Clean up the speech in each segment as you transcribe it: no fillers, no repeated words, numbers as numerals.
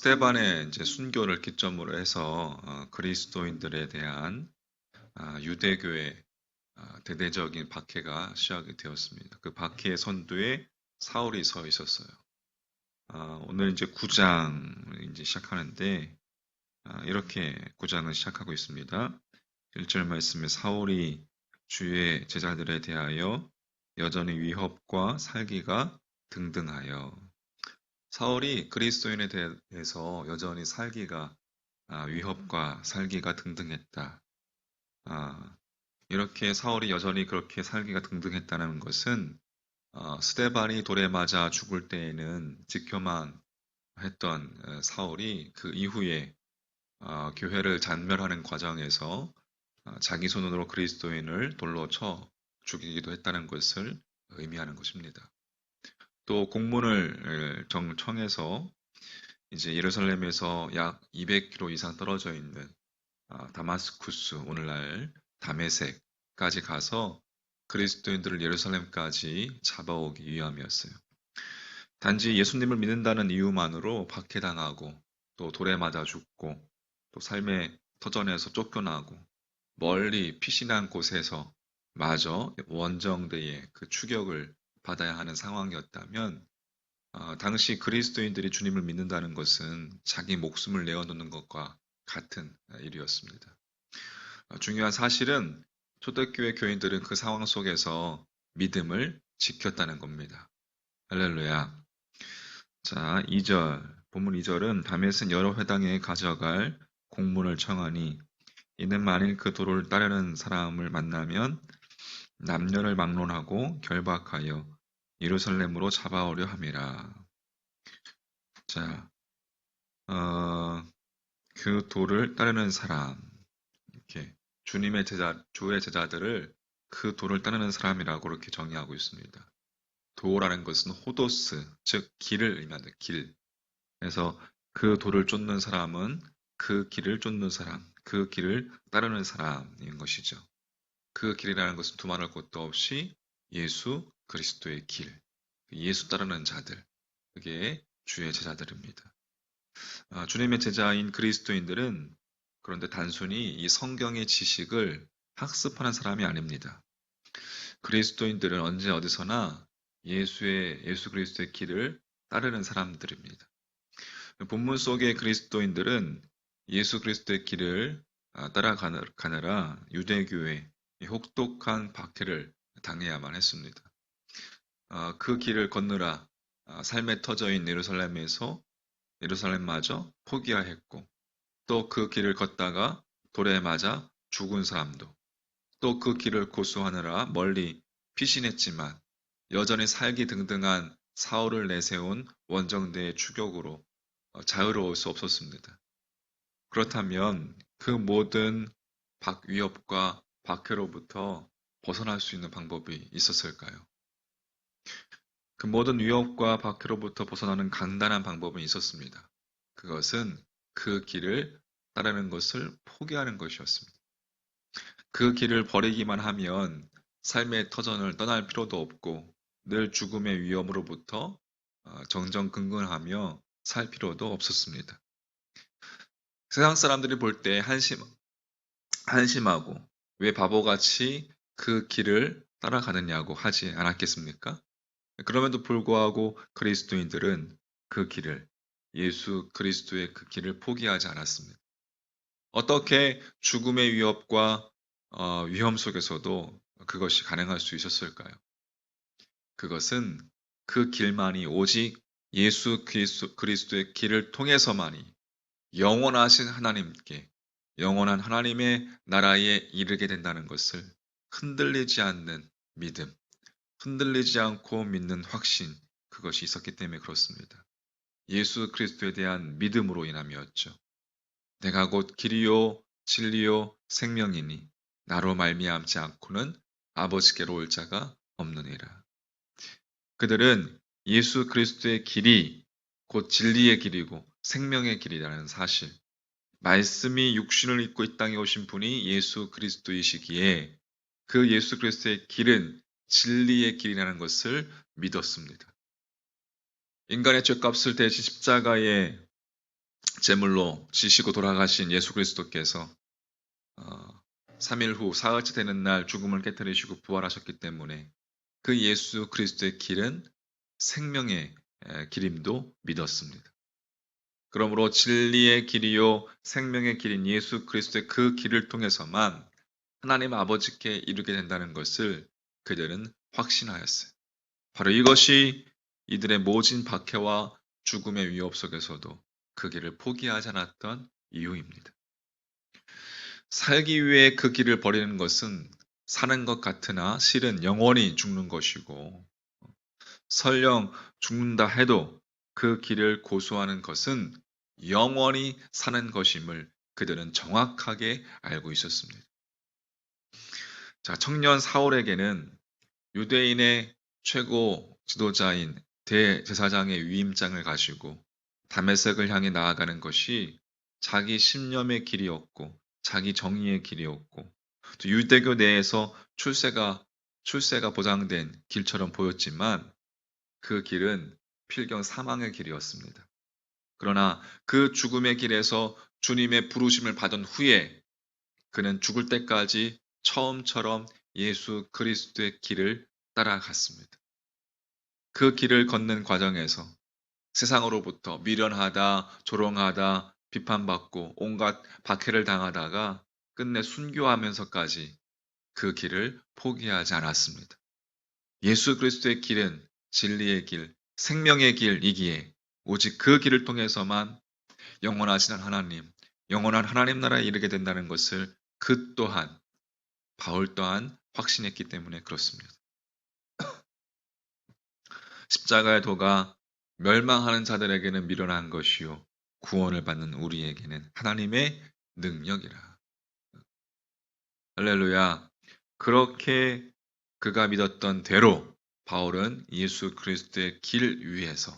스데반의 이제 순교를 기점으로 해서 그리스도인들에 대한 유대교의 대대적인 박해가 시작이 되었습니다. 그 박해의 선두에 사울이 서 있었어요. 오늘 이제 9장을 이제 시작하는데 이렇게 9장을 시작하고 있습니다. 1절 말씀에 사울이 주의 제자들에 대하여 여전히 위협과 살기가 등등하여. 사울이 그리스도인에 대해서 여전히 살기가 위협과 살기가 등등했다. 이렇게 사울이 여전히 그렇게 살기가 등등했다는 것은 스데반이 돌에 맞아 죽을 때에는 지켜만 했던 사울이 그 이후에 교회를 잔멸하는 과정에서 자기 손으로 그리스도인을 돌로 쳐 죽이기도 했다는 것을 의미하는 것입니다. 또 공문을 청해서 이제 예루살렘에서 약 200km 이상 떨어져 있는 다마스쿠스, 오늘날 다메섹까지 가서 그리스도인들을 예루살렘까지 잡아오기 위함이었어요. 단지 예수님을 믿는다는 이유만으로 박해당하고 또 돌에 맞아 죽고 또 삶의 터전에서 쫓겨나고 멀리 피신한 곳에서 마저 원정대의 그 추격을 받아야 하는 상황이었다면 당시 그리스도인들이 주님을 믿는다는 것은 자기 목숨을 내어놓는 것과 같은 일이었습니다. 중요한 사실은 초대교회 교인들은 그 상황 속에서 믿음을 지켰다는 겁니다. 할렐루야. 자, 2절. 본문 2절은 다메섹 여러 회당에 가져갈 공문을 청하니 이는 만일 그 도를 따르는 사람을 만나면 남녀를 막론하고 결박하여 예루살렘으로 잡아오려 함이라. 자, 그 도를 따르는 사람, 이렇게 주님의 주의 제자들을 그 도를 따르는 사람이라고 이렇게 정의하고 있습니다. 도라는 것은 호도스, 즉 길을 의미한다. 길. 그래서 그 도를 쫓는 사람은 그 길을 쫓는 사람, 그 길을 따르는 사람인 것이죠. 그 길이라는 것은 두말할 것도 없이 예수 그리스도의 길, 예수 따르는 자들, 그게 주의 제자들입니다. 주님의 제자인 그리스도인들은 그런데 단순히 이 성경의 지식을 학습하는 사람이 아닙니다. 그리스도인들은 언제 어디서나 예수 그리스도의 길을 따르는 사람들입니다. 본문 속의 그리스도인들은 예수 그리스도의 길을 따라가느라 유대교의 혹독한 박해를 당해야만 했습니다. 그 길을 건너라 삶의 터전인 예루살렘마저 포기하였고 또 그 길을 걷다가 돌에 맞아 죽은 사람도 또 그 길을 고수하느라 멀리 피신했지만 여전히 살기 등등한 사울을 내세운 원정대의 추격으로 자유로울 수 없었습니다. 그렇다면 그 모든 위협과 박해로부터 벗어날 수 있는 방법이 있었을까요? 그 모든 위협과 박해로부터 벗어나는 간단한 방법은 있었습니다. 그것은 그 길을 따르는 것을 포기하는 것이었습니다. 그 길을 버리기만 하면 삶의 터전을 떠날 필요도 없고 늘 죽음의 위험으로부터 정정긍긍하며 살 필요도 없었습니다. 세상 사람들이 볼 때 한심하고 왜 바보같이 그 길을 따라가느냐고 하지 않았겠습니까? 그럼에도 불구하고 그리스도인들은 그 길을, 예수 그리스도의 그 길을 포기하지 않았습니다. 어떻게 죽음의 위협과 위험 속에서도 그것이 가능할 수 있었을까요? 그것은 그 길만이 오직 예수 그리스도의 길을 통해서만이 영원하신 하나님께, 영원한 하나님의 나라에 이르게 된다는 것을 흔들리지 않는 믿음, 흔들리지 않고 믿는 확신, 그것이 있었기 때문에 그렇습니다. 예수 그리스도에 대한 믿음으로 인함이었죠. 내가 곧 길이요 진리요 생명이니 나로 말미암지 않고는 아버지께로 올 자가 없느니라. 그들은 예수 그리스도의 길이 곧 진리의 길이고 생명의 길이라는 사실, 말씀이 육신을 입고 이 땅에 오신 분이 예수 그리스도이시기에 그 예수 그리스도의 길은 진리의 길이라는 것을 믿었습니다. 인간의 죄값을 대신 십자가에 제물로 지시고 돌아가신 예수 그리스도께서 3일 후 사흘째 되는 날 죽음을 깨뜨리시고 부활하셨기 때문에 그 예수 그리스도의 길은 생명의 길임도 믿었습니다. 그러므로 진리의 길이요 생명의 길인 예수 그리스도의 그 길을 통해서만 하나님 아버지께 이르게 된다는 것을 그들은 확신하였어요. 바로 이것이 이들의 모진 박해와 죽음의 위협 속에서도 그 길을 포기하지 않았던 이유입니다. 살기 위해 그 길을 버리는 것은 사는 것 같으나 실은 영원히 죽는 것이고, 설령 죽는다 해도 그 길을 고수하는 것은 영원히 사는 것임을 그들은 정확하게 알고 있었습니다. 자, 청년 사울에게는 유대인의 최고 지도자인 대제사장의 위임장을 가지고 다메섹을 향해 나아가는 것이 자기 신념의 길이었고 자기 정의의 길이었고 또 유대교 내에서 출세가 보장된 길처럼 보였지만 그 길은 필경 사망의 길이었습니다. 그러나 그 죽음의 길에서 주님의 부르심을 받은 후에 그는 죽을 때까지 처음처럼 예수 그리스도의 길을 따라갔습니다. 그 길을 걷는 과정에서 세상으로부터 미련하다, 조롱하다, 비판받고 온갖 박해를 당하다가 끝내 순교하면서까지 그 길을 포기하지 않았습니다. 예수 그리스도의 길은 진리의 길, 생명의 길이기에 오직 그 길을 통해서만 영원하신 하나님, 영원한 하나님 나라에 이르게 된다는 것을 그 또한 바울 또한 확신했기 때문에 그렇습니다. 십자가의 도가 멸망하는 자들에게는 미련한 것이요 구원을 받는 우리에게는 하나님의 능력이라. 할렐루야. 그렇게 그가 믿었던 대로 바울은 예수 그리스도의 길 위에서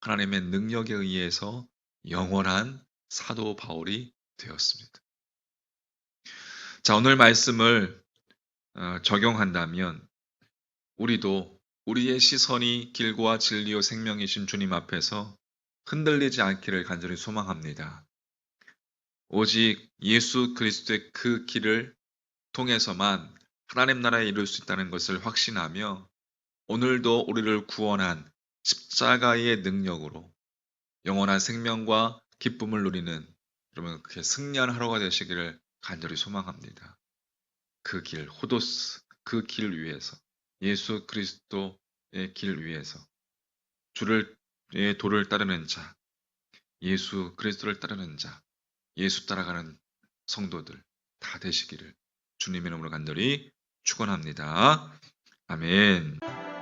하나님의 능력에 의해서 영원한 사도 바울이 되었습니다. 자, 오늘 말씀을 적용한다면 우리도 우리의 시선이 길과 진리요 생명이신 주님 앞에서 흔들리지 않기를 간절히 소망합니다. 오직 예수 그리스도의 그 길을 통해서만 하나님 나라에 이룰 수 있다는 것을 확신하며 오늘도 우리를 구원한 십자가의 능력으로 영원한 생명과 기쁨을 누리는 여러분 그렇게 승리한 하루가 되시기를 간절히 소망합니다. 그 길, 호도스, 그 길 위에서 예수 그리스도의 길 위에서 의 도를 따르는 자, 예수 그리스도를 따르는 자, 예수 따라가는 성도들 다 되시기를 주님의 이름으로 간절히 축원합니다. 아멘.